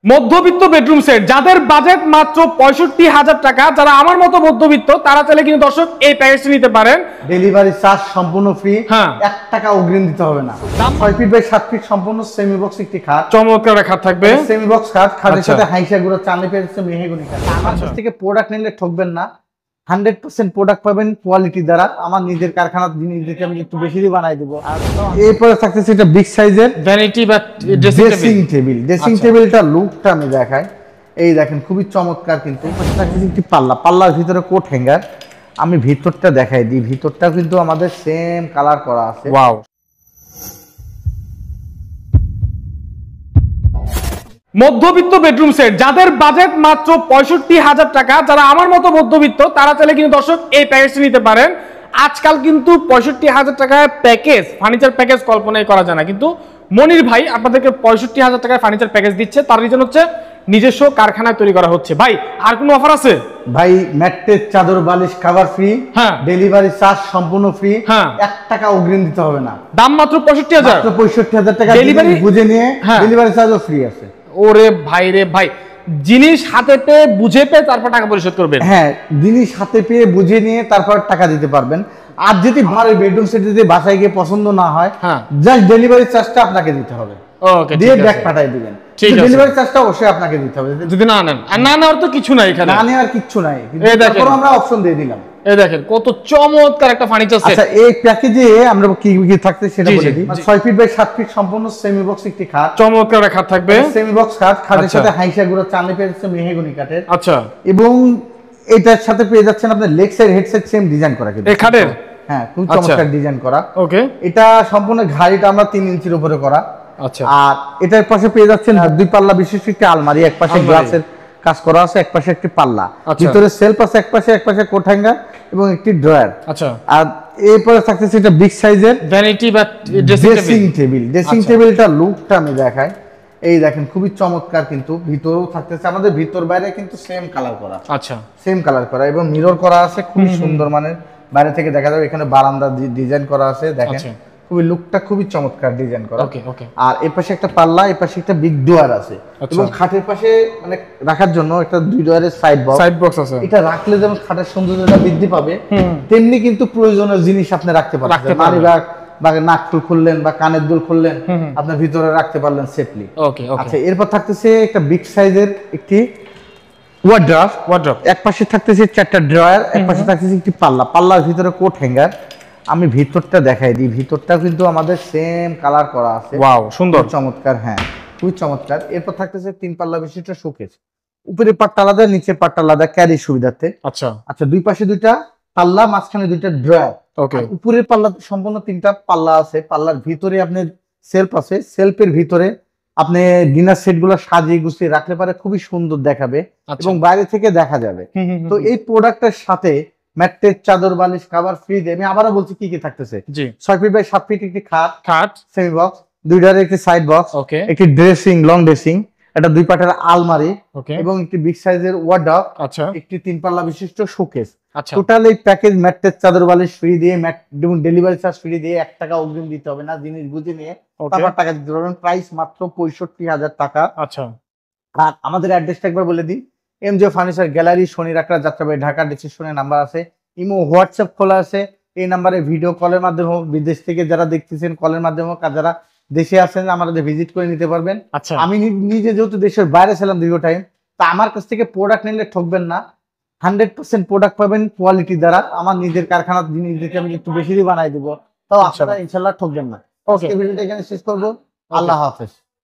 মধ্যবিত্ত bedroom set যাদের budget মাত্র ৬৫,০০০ টাকা, যারা আমার মতো মধ্যবিত্ত তারা চাইলে কিন্তু দর্শক এই প্যাকেজটি নিতে পারেন। ডেলিভারি চার্জ সম্পূর্ণ ফ্রি, ১ টাকা অগ্রিম দিতে হবে না। ৬ ফিট বাই ৭ ফিট সম্পূর্ণ সেমি বক্স একটি খাট, চমৎকার খাট থাকবে। সেমি বক্স খাট, খাটের সাথে হাইসা গুঁড়ো চাঁদনি পেয়েছে মেহগনি কাঠ। আমার কাছ থেকে প্রোডাক্ট নিলে ঠকবেন না, 100% প্রোডাক্ট পাবেন কোয়ালিটি দ্বারা। আমার নিজের কারখানার জিনিস দিতে আমি একটু বেশি দিয়ে বানাই দেবো। এরপরে থাকতেছে এটা বিগ সাইজের ভ্যানিটি বা ড্রেসিং টেবিল। ড্রেসিং টেবিলটা লুকটা আমি দেখাই, এই দেখেন খুবই চমৎকার। কিন্তু থাকতেছে একটি পাল্লা, পাল্লার ভিতরে কোট হ্যাঙ্গার। আমি ভিতরটা দেখাই দিই, ভিতরটা কিন্তু আমাদের সেম কালার করা আছে। ওয়াও, মধ্যবিত্ত বেডরুম সেট যাদের বাজেট মাত্র ৬৫,০০০ টাকা, যারা আমার মতো মধ্যবিত্ত তারা চাইলে কিন্তু দর্শক এই প্যাকেজটি নিতে পারেন। আজকাল কিন্তু ৬৫,০০০ টাকায় প্যাকেজ, ফার্নিচার প্যাকেজ কল্পনাই করা যায় না, কিন্তু মনির ভাই আপনাদেরকে ৬৫,০০০ টাকায় ফার্নিচার প্যাকেজ দিচ্ছে। তার রিজন হচ্ছে নিজস্ব কারখানায় তৈরি করা হচ্ছে। ভাই আর কোনো অফার আছে? ভাই ম্যাট্রেস, চাদর, বালিশ, কভার ফ্রি, হ্যাঁ, ডেলিভারি চার্জ সম্পূর্ণ ফ্রি, হ্যাঁ, ১ টাকা অগ্রিম দিতে হবে না। দাম মাত্র ৬৫,০০০, মাত্র ৬৫,০০০ টাকা ডেলিভারি বুঝে নিয়ে ডেলিভারি চার্জও ফ্রি আছে। ওরে ভাই রে ভাই, জিনিস হাতে পেয়ে বুঝে পেয়ে তারপর টাকা পরিশোধ করবেন। হ্যাঁ, জিনিস হাতে পেয়ে বুঝে নিয়ে তারপর টাকা দিতে পারবেন। আর যদি ভালো বেডরুম সেট যদি বাসায় গিয়ে পছন্দ না হয়, জাস্ট ডেলিভারি চার্জটা আপনাকে দিতে হবে। ওকে, দিয়ে ব্যাগ পাঠিয়ে দিবেন। ডেলিভারি চার্জটা অবশ্যই আপনাকে দিতে হবে যদি না নেন। আর না নেওয়ার তো কিছু নাই, এখানে না নেওয়ার কিছু নাই, তারপর আমরা অপশন দিয়ে দিলাম। এই দেখেন কত চমৎকার একটা ফার্নিচার সেট। আচ্ছা, এই প্যাকেজে আমরা কি কি থাকতে সেটা বলে দিই। ৬ ফিট বাই ৭ ফিট সম্পূর্ণ সেমি বক্স একটি খাট, চমৎকার খাট থাকবে। সেমি বক্স খাট, খাটের সাথে হাইসা গুঁড়ো চাঁদনি পেয়েছে মেহগনি কাঠের। আচ্ছা, এবং এটার সাথে পেয়ে যাচ্ছেন আপনার leg side head side same design করা কিন্তু এই খাটের। হ্যাঁ, খুব চমৎকার ডিজাইন করা। ওকে, এটা সম্পূর্ণ ঘাড়িটা আমরা ৩ ইঞ্চির উপরে করা। আচ্ছা, আর এটার পাশে পেয়ে যাচ্ছেন ২ পাল্লা বিশিষ্ট একটি আলমারি, এক পাশে গ্লাসের কাজ করা আছে, এক পাশে একটি পাল্লা, ভিতরে সেলফ আছে, এক পাশে কোট হ্যাঙ্গার এবং একটি ড্রয়ার। আচ্ছা, আর এরপরে থাকতেছে এটা বিগ সাইজের ভ্যানিটি বা ড্রেসিং টেবিল। ড্রেসিং টেবিলটা লুকটা আমি দেখাই, এই দেখেন খুবই চমৎকার। কিন্তু ভিতরেও থাকতেছে আমাদের ভিতর বাইরে কিন্তু সেম কালার করা। আচ্ছা, সেম কালার করা এবং মিরর করা আছে, খুবই সুন্দর মানের। বাইরে থেকে দেখা যাবে এখানে বারান্দা ডিজাইন করা আছে, দেখেন খুবই লুকটা খুবই চমৎকার ডিজাইন করা। আর এই পাশে একটা পাল্লা, এই পাশে একটা বিগ ডোয়ার আছে এবং খাটের পাশে মানে রাখার জন্য একটা 2 ডোয়ারের সাইড বক্স আছে। এটা রাখলে যেমন খাটের সৌন্দর্যটা বৃদ্ধি পাবে, তেমনি কিন্তু প্রয়োজনীয় জিনিস আপনি রাখতে পারবেন। মানি ব্যাগ বা নাকটুল খুললেন বা কানের দুল খুললেন, আপনার ভিতরে রাখতে পারলেন সেফলি। আচ্ছা, এরপর থাকতেছে একটা বিগ সাইজের একটি ওয়ার্ড্রপ। এক পাশে থাকতেছে 4টা ড্রয়ার, এক পাশে থাকতেছে একটি পাল্লা, পাল্লার ভিতরে কোট হ্যাঙ্গার। আমি ভিতরটা দেখাই দিই, ভিতরটা কিন্তু আমাদের সেম কালার করা আছে। ওয়াও, সুন্দর চমৎকার। হ্যাঁ, খুব চমৎকার। এরপর থাকতেছে 3 পাল্লা বিশিষ্ট শোকেস, উপরের পাটটা আলাদা, নিচের পাটটা আলাদা ক্যারি সুবিধার্থে। আচ্ছা আচ্ছা, দুই পাশে 2টা পাল্লা, মাঝখানে 2টা ড্রয়ার। ওকে, উপরের পাল্লা সম্পূর্ণ 3টা পাল্লা আছে, পাল্লার ভিতরে আপনার সেলফ আছে, সেলফের ভিতরে আপনি ডিনার সেট গুলো সাজিয়ে গুছিয়ে রাখলে পারে খুবই সুন্দর দেখাবে এবং বাইরে থেকে দেখা যাবে। তো এই প্রোডাক্টের সাথে ম্যাট্রেস, চাদর, বালিশ, কভার ফ্রি দিয়ে। আমি আবারও বলছি কি কি থাকতেছে। 6 ফিট বাই 7 ফিট একটি খাট সেমি বক্স, 2টার একটি সাইড বক্স, একটি ড্রেসিং, লং ড্রেসিং, একটা 2 পাটের আলমারি এবং একটি বিগ সাইজের ওয়ার্ড্রপ, একটি 3 পাল্লা বিশিষ্ট শোকেস। টোটাল এই প্যাকেজ ম্যাট্রেস, চাদর, বালিশ ফ্রি দিয়ে এবং ডেলিভারি চার্জ ফ্রি দিয়ে 1 টাকা অগ্রিম দিতে হবে না। জিনিস বুঝে নিয়ে তারপর টাকা দিতে পারবেন। প্রাইস মাত্র ৬৫,০০০ টাকা। আচ্ছা, আর আমাদের অ্যাড্রেসটা একবার বলে দিই। MJ furniture gallery, Shanir Akhra, Jatrabari, Dhaka. ডিসক্রিপশনে নাম্বার আছে, ইমো, হোয়াটসঅ্যাপ খোলা আছে। এই নাম্বারে ভিডিও কলের মাধ্যমে হোক, বিদেশ থেকে যারা দেখতেছেন কলের মাধ্যমে হোক, আর যারা দেশে আছেন আমাদের ভিজিট করে নিতে পারবেন। আমি নিজে যেহেতু দেশের বাইরে ছিলাম দীর্ঘ টাইম, তা আমার কাছ থেকে প্রোডাক্ট নিলে ঠকবেন না, 100% প্রোডাক্ট পাবেন কোয়ালিটি দ্বারা। আমার নিজের কারখানার জিনিস দিতে আমি একটু বেশি দিয়ে বানাই দিব, তাও আপনারা ইনশাল্লাহ ঠকবেন না। ওকে, ভিডিওটা এখানে শেষ করবো। আল্লাহ হাফেজ।